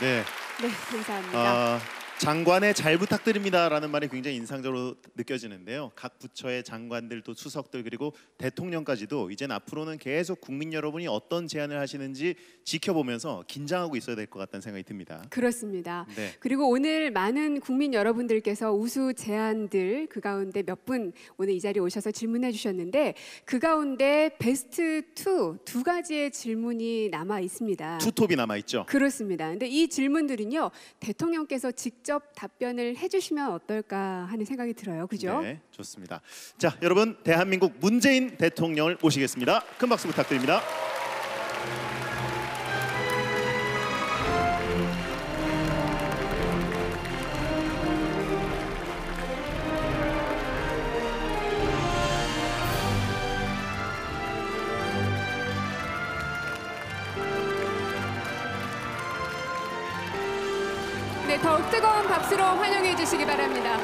네. 네, 감사합니다. 장관의 잘 부탁드립니다라는 말이 굉장히 인상적으로 느껴지는데요. 각 부처의 장관들 또 수석들 그리고 대통령까지도 이젠 앞으로는 계속 국민 여러분이 어떤 제안을 하시는지 지켜보면서 긴장하고 있어야 될 것 같다는 생각이 듭니다. 그렇습니다. 네. 그리고 오늘 많은 국민 여러분들께서 우수 제안들 그 가운데 몇 분 오늘 이 자리에 오셔서 질문해 주셨는데 그 가운데 베스트 2두 가지의 질문이 남아 있습니다. 투톱이 남아 있죠. 그렇습니다. 근데 이 질문들은요 대통령께서 직접 답변을 해주시면 어떨까 하는 생각이 들어요. 그죠? 네, 좋습니다. 자, 여러분 대한민국 문재인 대통령을 모시겠습니다. 큰 박수 부탁드립니다. 네, 더욱 뜨거운 박수로 환영해 주시기 바랍니다.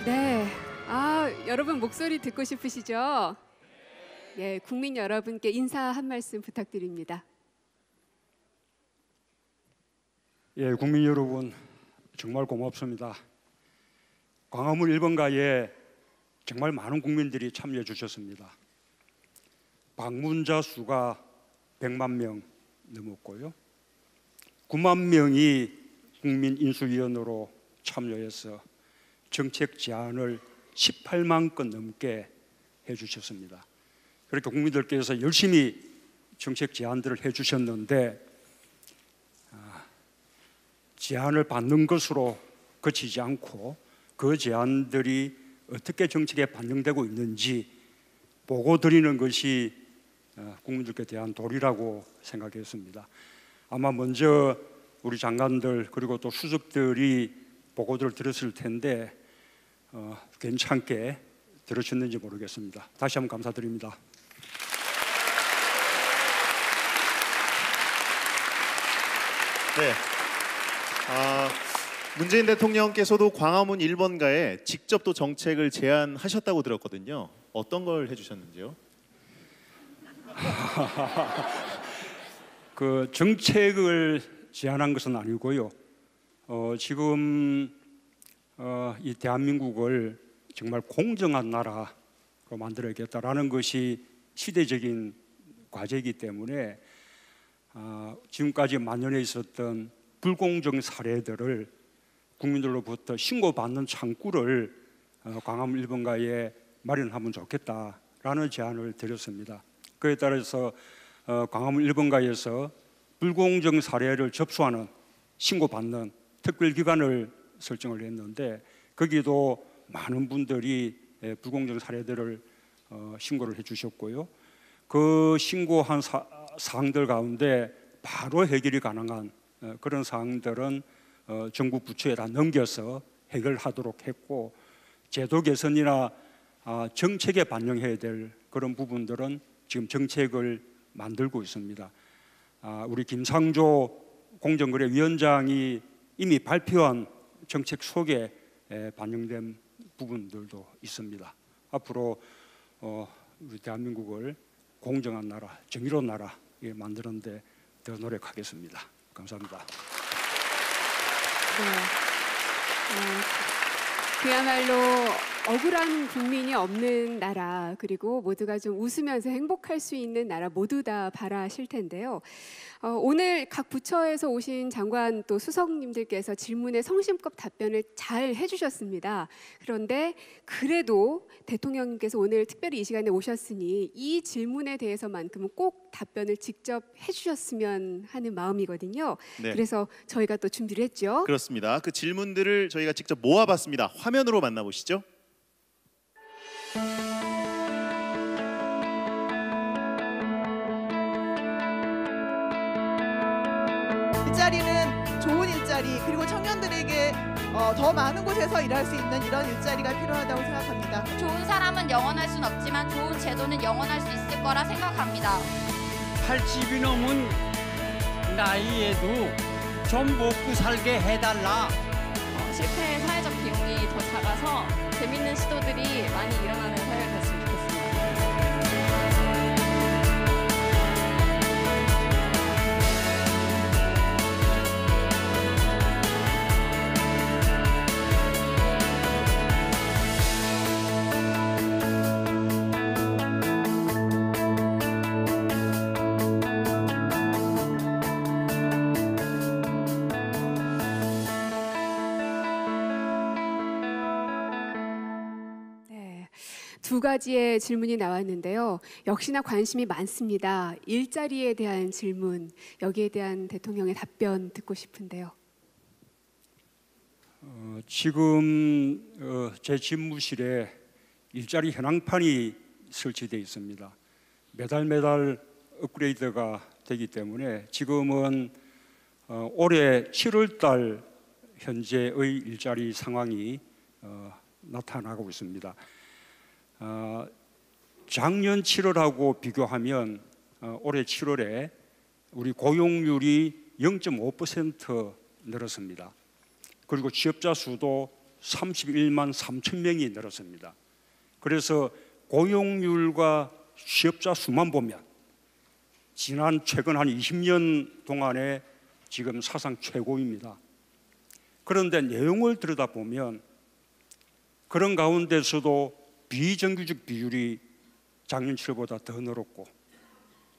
네. 여러분 목소리 듣고 싶으시죠? 네, 국민 여러분께 인사 한 말씀 부탁드립니다. 예, 국민 여러분 정말 고맙습니다. 광화문 1번가에 정말 많은 국민들이 참여해 주셨습니다. 방문자 수가 100만 명 넘었고요. 9만 명이 국민인수위원으로 참여해서 정책 제안을 18만 건 넘게 해주셨습니다. 그렇게 국민들께서 열심히 정책 제안들을 해주셨는데 제안을 받는 것으로 그치지 않고 그 제안들이 어떻게 정책에 반영되고 있는지 보고 드리는 것이 국민들께 대한 도리라고 생각했습니다. 아마 먼저 우리 장관들 그리고 또 수석들이 보고들을 들었을 텐데 괜찮게 들으셨는지 모르겠습니다. 다시 한번 감사드립니다. 네. 문재인 대통령께서도 광화문 1번가에 직접 또 정책을 제안하셨다고 들었거든요. 어떤 걸 해주셨는지요? 그 정책을 제안한 것은 아니고요. 지금 이 대한민국을 정말 공정한 나라로 만들어야겠다라는 것이 시대적인 과제이기 때문에 지금까지 만연해 있었던 불공정 사례들을 국민들로부터 신고받는 창구를 광화문 1번가에 마련하면 좋겠다라는 제안을 드렸습니다. 그에 따라서 광화문 1번가에서 불공정 사례를 접수하는 신고받는 특별기관을 설정을 했는데 거기도 많은 분들이 불공정 사례들을 신고를 해주셨고요. 그 신고한 사항들 가운데 바로 해결이 가능한 그런 사항들은 정부 부처에다 넘겨서 해결하도록 했고 제도 개선이나 정책에 반영해야 될 그런 부분들은 지금 정책을 만들고 있습니다. 우리 김상조 공정거래위원장이 이미 발표한 정책 속에 반영된 부분들도 있습니다. 앞으로 우리 대한민국을 공정한 나라, 정의로운 나라 만드는 데 더 노력하겠습니다. 감사합니다. 네. 그야말로 억울한 국민이 없는 나라 그리고 모두가 좀 웃으면서 행복할 수 있는 나라 모두 다 바라실 텐데요. 오늘 각 부처에서 오신 장관 또 수석님들께서 질문에 성심껏 답변을 잘 해주셨습니다. 그런데 그래도 대통령님께서 오늘 특별히 이 시간에 오셨으니 이 질문에 대해서만큼은 꼭 답변을 직접 해주셨으면 하는 마음이거든요. 네. 그래서 저희가 또 준비를 했죠. 그렇습니다. 그 질문들을 저희가 직접 모아봤습니다. 화면으로 만나보시죠. 일자리는 좋은 일자리 그리고 청년들에게 더 많은 곳에서 일할 수 있는 이런 일자리가 필요하다고 생각합니다. 좋은 사람은 영원할 순 없지만 좋은 제도는 영원할 수 있을 거라 생각합니다. 80이 넘은 나이에도 좀 먹고 살게 해달라. 실패의 사회적 비용이 더 작아서 재밌는 시도들이 많이 일어나는 사회가 됐으면 좋겠습니다. 두 가지의 질문이 나왔는데요. 역시나 관심이 많습니다. 일자리에 대한 질문, 여기에 대한 대통령의 답변 듣고 싶은데요. 지금 제 집무실에 일자리 현황판이 설치되어 있습니다. 매달 업그레이드가 되기 때문에 지금은 올해 7월달 현재의 일자리 상황이 나타나고 있습니다. 작년 7월하고 비교하면 올해 7월에 우리 고용률이 0.5% 늘었습니다. 그리고 취업자 수도 31만 3천 명이 늘었습니다. 그래서 고용률과 취업자 수만 보면 최근 한 20년 동안에 지금 사상 최고입니다. 그런데 내용을 들여다보면 그런 가운데서도 비정규직 비율이 작년 7월보다 더 늘었고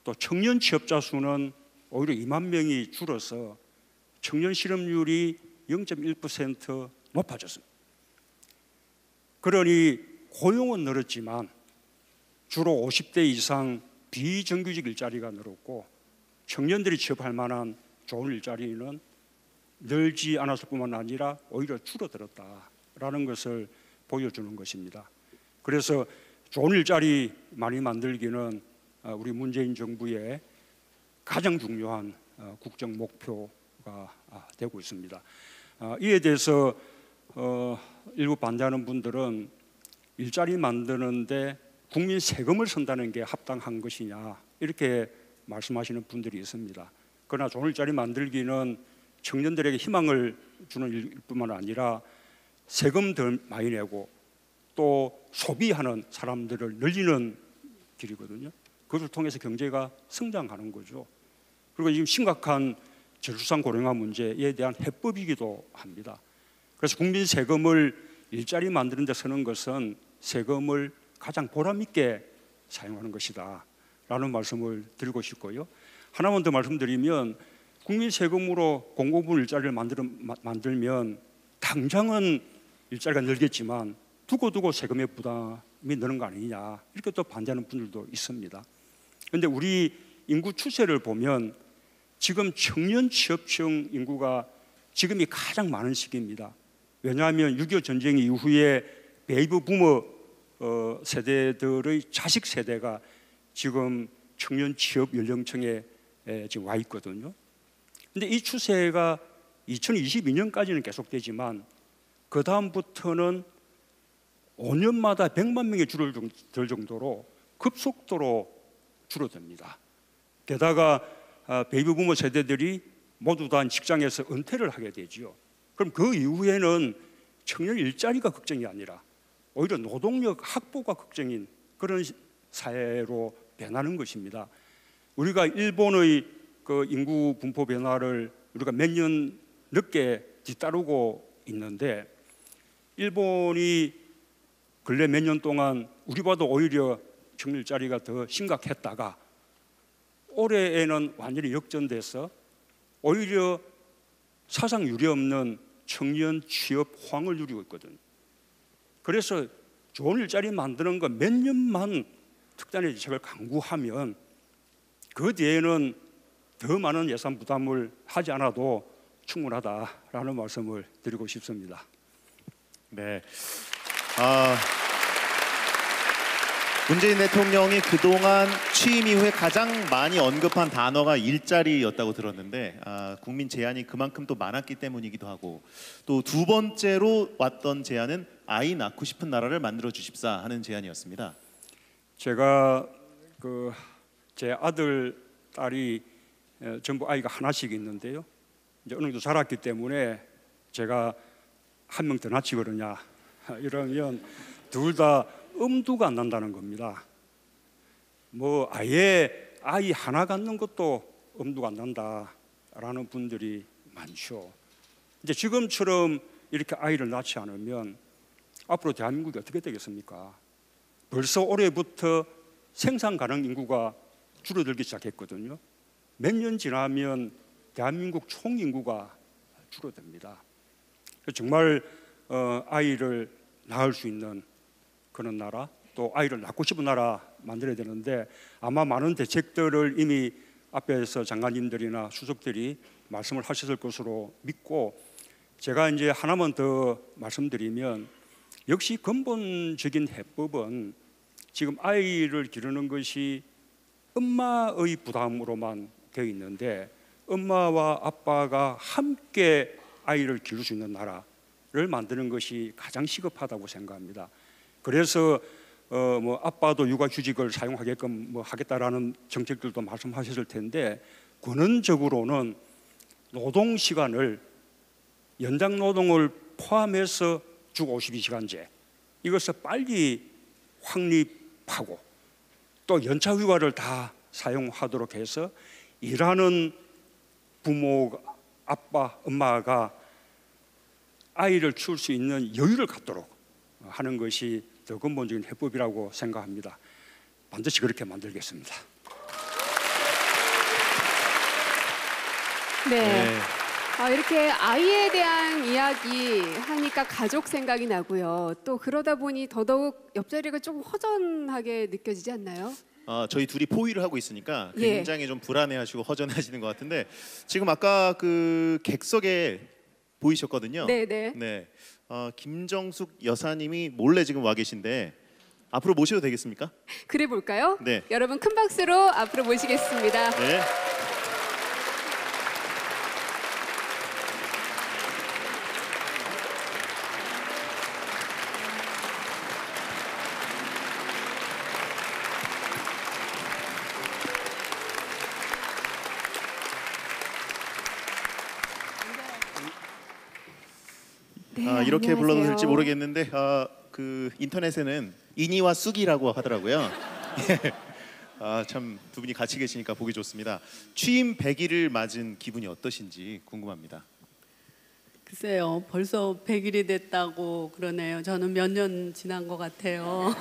또 청년 취업자 수는 오히려 2만 명이 줄어서 청년 실업률이 0.1% 높아졌습니다. 그러니 고용은 늘었지만 주로 50대 이상 비정규직 일자리가 늘었고 청년들이 취업할 만한 좋은 일자리는 늘지 않았을 뿐만 아니라 오히려 줄어들었다라는 것을 보여주는 것입니다. 그래서 좋은 일자리 많이 만들기는 우리 문재인 정부의 가장 중요한 국정 목표가 되고 있습니다. 이에 대해서 일부 반대하는 분들은 일자리 만드는데 국민 세금을 쓴다는 게 합당한 것이냐 이렇게 말씀하시는 분들이 있습니다. 그러나 좋은 일자리 만들기는 청년들에게 희망을 주는 일뿐만 아니라 세금 더 많이 내고 또 소비하는 사람들을 늘리는 길이거든요. 그것을 통해서 경제가 성장하는 거죠. 그리고 지금 심각한 저출산 고령화 문제에 대한 해법이기도 합니다. 그래서 국민 세금을 일자리 만드는 데 쓰는 것은 세금을 가장 보람 있게 사용하는 것이다 라는 말씀을 드리고 싶고요. 하나만 더 말씀드리면 국민 세금으로 공공부문 일자리를 만들면 당장은 일자리가 늘겠지만 두고두고 세금의 부담이 느는 거 아니냐 이렇게 또 반대하는 분들도 있습니다. 그런데 우리 인구 추세를 보면 지금 청년 취업층 인구가 지금이 가장 많은 시기입니다. 왜냐하면 6.25 전쟁 이후에 베이비 부머 세대들의 자식 세대가 지금 청년 취업 연령층에 지금 와 있거든요. 근데 이 추세가 2022년까지는 계속되지만 그 다음부터는 5년마다 100만 명이 줄어들 정도로 급속도로 줄어듭니다. 게다가 베이비 부머 세대들이 모두 다 직장에서 은퇴를 하게 되죠. 그럼 그 이후에는 청년 일자리가 걱정이 아니라 오히려 노동력 확보가 걱정인 그런 사회로 변하는 것입니다. 우리가 일본의 그 인구 분포 변화를 우리가 몇 년 늦게 뒤따르고 있는데 일본이 근래 몇 년 동안 우리보다 오히려 청년 일자리가 더 심각했다가 올해에는 완전히 역전돼서 오히려 사상 유례 없는 청년 취업 호황을 누리고 있거든요. 그래서 좋은 일자리 만드는 거 몇 년만 특단의 대책을 강구하면 그 뒤에는 더 많은 예산 부담을 하지 않아도 충분하다라는 말씀을 드리고 싶습니다. 네. 문재인 대통령이 그동안 취임 이후에 가장 많이 언급한 단어가 일자리였다고 들었는데 국민 제안이 그만큼 또 많았기 때문이기도 하고 또 두 번째로 왔던 제안은 아이 낳고 싶은 나라를 만들어 주십사 하는 제안이었습니다. 제가 제 아들 딸이 전부 아이가 하나씩 있는데요. 이제 어느 정도 자랐기 때문에 제가 한 명 더 낳지 그러냐 이러면 둘 다 엄두가 안 난다는 겁니다. 뭐 아예 아이 하나 갖는 것도 엄두가 안 난다라는 분들이 많죠. 이제 지금처럼 이렇게 아이를 낳지 않으면 앞으로 대한민국이 어떻게 되겠습니까? 벌써 올해부터 생산 가능 인구가 줄어들기 시작했거든요. 몇 년 지나면 대한민국 총 인구가 줄어듭니다. 정말 아이를 낳을 수 있는 그런 나라, 또 아이를 낳고 싶은 나라 만들어야 되는데 아마 많은 대책들을 이미 앞에서 장관님들이나 수석들이 말씀을 하셨을 것으로 믿고 제가 이제 하나만 더 말씀드리면 역시 근본적인 해법은 지금 아이를 기르는 것이 엄마의 부담으로만 되어 있는데 엄마와 아빠가 함께 아이를 기를 수 있는 나라를 만드는 것이 가장 시급하다고 생각합니다. 그래서 뭐 아빠도 육아휴직을 사용하게끔 뭐 하겠다라는 정책들도 말씀하셨을 텐데 근원적으로는 노동 시간을 연장 노동을 포함해서 주 52시간제 이것을 빨리 확립하고 또 연차 휴가를 다 사용하도록 해서 일하는 부모, 아빠, 엄마가 아이를 키울 수 있는 여유를 갖도록 하는 것이 더 근본적인 해법이라고 생각합니다. 반드시 그렇게 만들겠습니다. 네. 이렇게 아이에 대한 이야기 하니까 가족 생각이 나고요. 또 그러다 보니 더더욱 옆자리가 좀 허전하게 느껴지지 않나요? 저희 둘이 포위를 하고 있으니까 예. 굉장히 좀 불안해하시고 허전하시는 것 같은데 지금 아까 그 객석에 보이셨거든요. 네네. 네. 김정숙 여사님이 몰래 지금 와 계신데 앞으로 모셔도 되겠습니까? 그래 볼까요? 네. 여러분 큰 박수로 앞으로 모시겠습니다. 네. 네, 이렇게 안녕하세요. 불러도 될지 모르겠는데 그 인터넷에는 이니와 쑥이라고 하더라고요. 참 두 분이 같이 계시니까 보기 좋습니다. 취임 100일을 맞은 기분이 어떠신지 궁금합니다. 글쎄요, 벌써 100일이 됐다고 그러네요. 저는 몇 년 지난 것 같아요.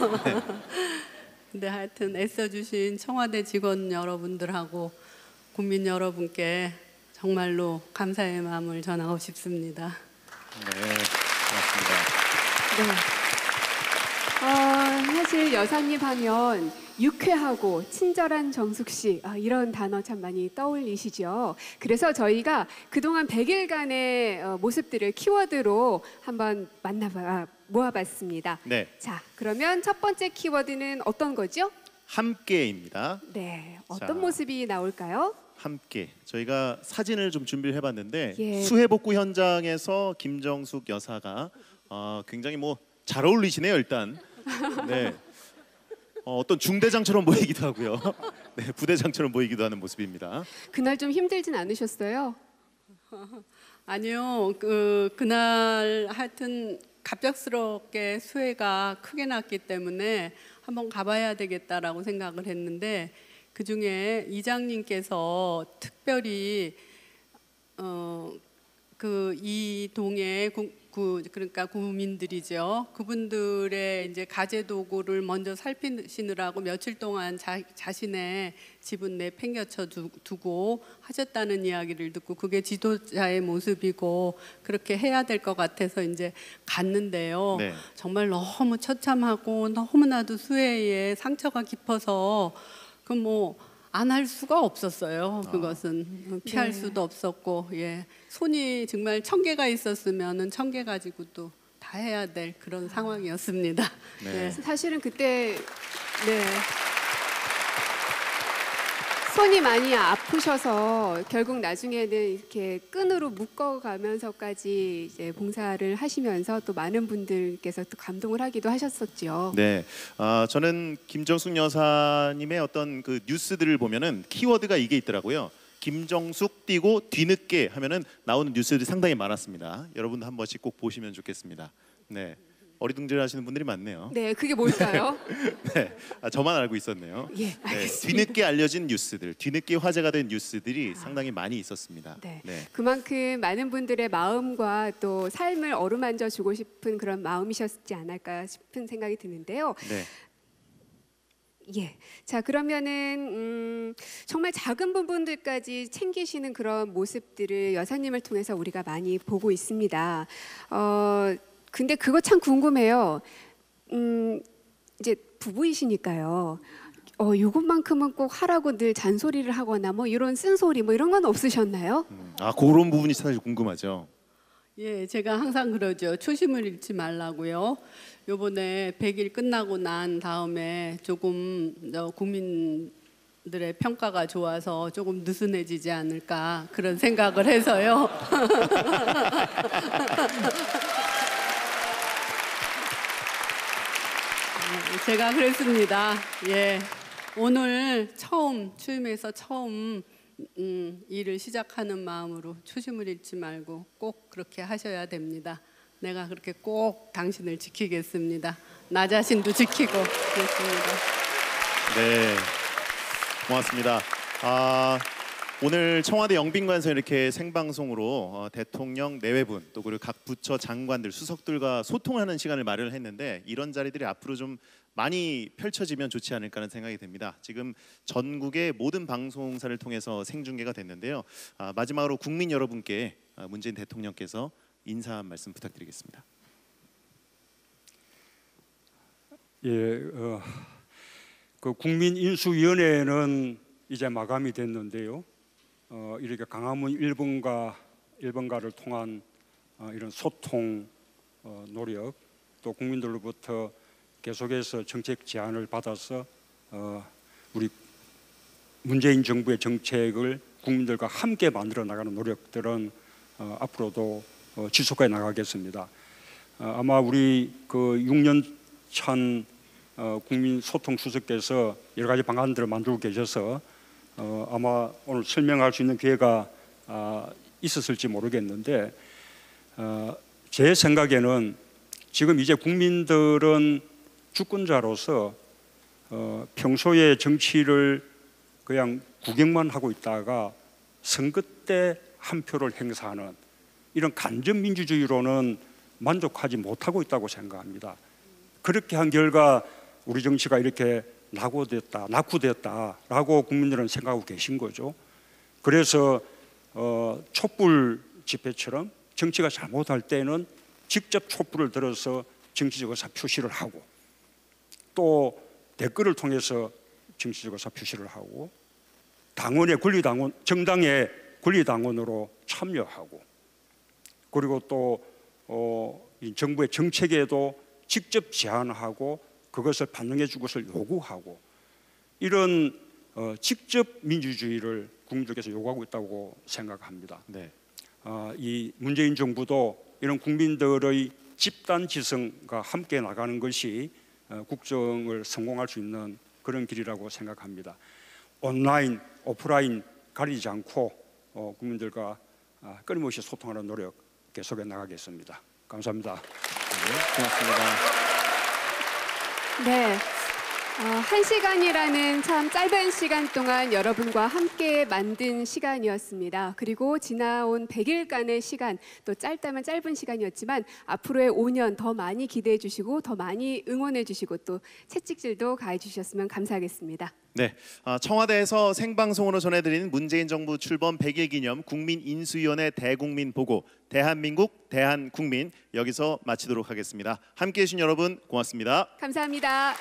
근데 하여튼 애써주신 청와대 직원 여러분들하고 국민 여러분께 정말로 감사의 마음을 전하고 싶습니다. 네, 고맙습니다. 네. 사실 여사님 하면 유쾌하고 친절한 정숙 씨 이런 단어 참 많이 떠올리시죠. 그래서 저희가 그동안 100일간의 모습들을 키워드로 한번 모아봤습니다. 네, 자, 그러면 첫 번째 키워드는 어떤 거죠? 함께입니다. 네, 어떤 자. 모습이 나올까요? 함께 저희가 사진을 좀 준비를 해봤는데 예. 수해복구 현장에서 김정숙 여사가 굉장히 뭐 잘 어울리시네요 일단. 네. 어떤 중대장처럼 보이기도 하고요. 네, 부대장처럼 보이기도 하는 모습입니다. 그날 좀 힘들진 않으셨어요? 아니요, 그날 하여튼 갑작스럽게 수해가 크게 났기 때문에 한번 가봐야 되겠다라고 생각을 했는데 그 중에 이장님께서 특별히 이 동의 그러니까 구민들이죠. 그분들의 이제 가재 도구를 먼저 살피시느라고 며칠 동안 자신의 집은 내팽겨쳐 두고 하셨다는 이야기를 듣고 그게 지도자의 모습이고 그렇게 해야 될 것 같아서 이제 갔는데요. 네. 정말 너무 처참하고 너무나도 수해에 상처가 깊어서 안 할 수가 없었어요. 그것은 피할 네. 수도 없었고, 예, 손이 정말 1000개가 있었으면은 1000개 가지고 또 다 해야 될 그런 상황이었습니다. 네. 예. 사실은 그때 네. 손이 많이 아프셔서 결국 나중에는 이렇게 끈으로 묶어가면서까지 이제 봉사를 하시면서 또 많은 분들께서 또 감동을 하기도 하셨었죠. 네, 저는 김정숙 여사님의 어떤 그 뉴스들을 보면은 키워드가 이게 있더라고요. 김정숙 띄고 뒤늦게 하면은 나오는 뉴스들이 상당히 많았습니다. 여러분도 한 번씩 꼭 보시면 좋겠습니다. 네, 어리둥절하시는 분들이 많네요. 네, 그게 뭘까요? 네, 저만 알고 있었네요. 예, 알겠습니다. 뒤늦게 알려진 뉴스들, 뒤늦게 화제가 된 뉴스들이 상당히 많이 있었습니다. 네. 네. 그만큼 많은 분들의 마음과 또 삶을 어루만져 주고 싶은 그런 마음이셨지 않을까 싶은 생각이 드는데요. 네. 예. 자, 그러면은 정말 작은 부분들까지 챙기시는 그런 모습들을 여사님을 통해서 우리가 많이 보고 있습니다. 근데 그거 참 궁금해요. 이제 부부이시니까요. 요것만큼은 꼭 하라고 늘 잔소리를 하거나 뭐 이런 쓴소리 뭐 이런 건 없으셨나요? 그런 부분이 사실 궁금하죠. 예, 제가 항상 그러죠. 초심을 잃지 말라고요. 요번에 100일 끝나고 난 다음에 조금 국민들의 평가가 좋아서 조금 느슨해지지 않을까 그런 생각을 해서요. 제가 그랬습니다. 예, 오늘 취임해서 처음 일을 시작하는 마음으로 초심을 잃지 말고 꼭 그렇게 하셔야 됩니다. 내가 그렇게 꼭 당신을 지키겠습니다. 나 자신도 지키고 그렇습니다. 네, 고맙습니다. 오늘 청와대 영빈관에서 이렇게 생방송으로 대통령 내외분 또 그리고 각 부처 장관들 수석들과 소통하는 시간을 마련했는데 이런 자리들이 앞으로 좀 많이 펼쳐지면 좋지 않을까 하는 생각이 듭니다. 지금 전국의 모든 방송사를 통해서 생중계가 됐는데요. 마지막으로 국민 여러분께 문재인 대통령께서 인사 한 말씀 부탁드리겠습니다. 예, 그 국민인수위원회는 이제 마감이 됐는데요. 이렇게 강화문 1번가를 통한 이런 소통 노력 또 국민들로부터 계속해서 정책 제안을 받아서 우리 문재인 정부의 정책을 국민들과 함께 만들어 나가는 노력들은 앞으로도 지속해 나가겠습니다. 아마 우리 그 6년 찬 국민 소통 수석께서 여러 가지 방안들을 만들고 계셔서 아마 오늘 설명할 수 있는 기회가 있었을지 모르겠는데 제 생각에는 지금 이제 국민들은 주권자로서 평소에 정치를 그냥 구경만 하고 있다가 선거 때 한 표를 행사하는 이런 간접민주주의로는 만족하지 못하고 있다고 생각합니다. 그렇게 한 결과 우리 정치가 이렇게 낙후됐다라고 국민들은 생각하고 계신 거죠. 그래서 촛불 집회처럼 정치가 잘못할 때는 직접 촛불을 들어서 정치적 의사 표시를 하고 또 댓글을 통해서 정치적 의사 표시를 하고 당원의 권리당원, 정당의 권리당원으로 참여하고 그리고 또 이 정부의 정책에도 직접 제안하고 그것을 반영해 줄 것을 요구하고 이런 직접 민주주의를 국민들께서 요구하고 있다고 생각합니다. 네. 이 문재인 정부도 이런 국민들의 집단 지성과 함께 나가는 것이 국정을 성공할 수 있는 그런 길이라고 생각합니다. 온라인, 오프라인 가리지 않고 국민들과 끊임없이 소통하는 노력 계속해 나가겠습니다. 감사합니다. 네, 고맙습니다. 네. 1시간이라는 참 짧은 시간 동안 여러분과 함께 만든 시간이었습니다. 그리고 지나온 100일간의 시간, 또 짧다면 짧은 시간이었지만 앞으로의 5년 더 많이 기대해 주시고 더 많이 응원해 주시고 또 채찍질도 가해 주셨으면 감사하겠습니다. 네, 청와대에서 생방송으로 전해드리는 문재인 정부 출범 100일 기념 국민인수위원회 대국민 보고 대한민국 대한국민 여기서 마치도록 하겠습니다. 함께해 주신 여러분 고맙습니다. 감사합니다.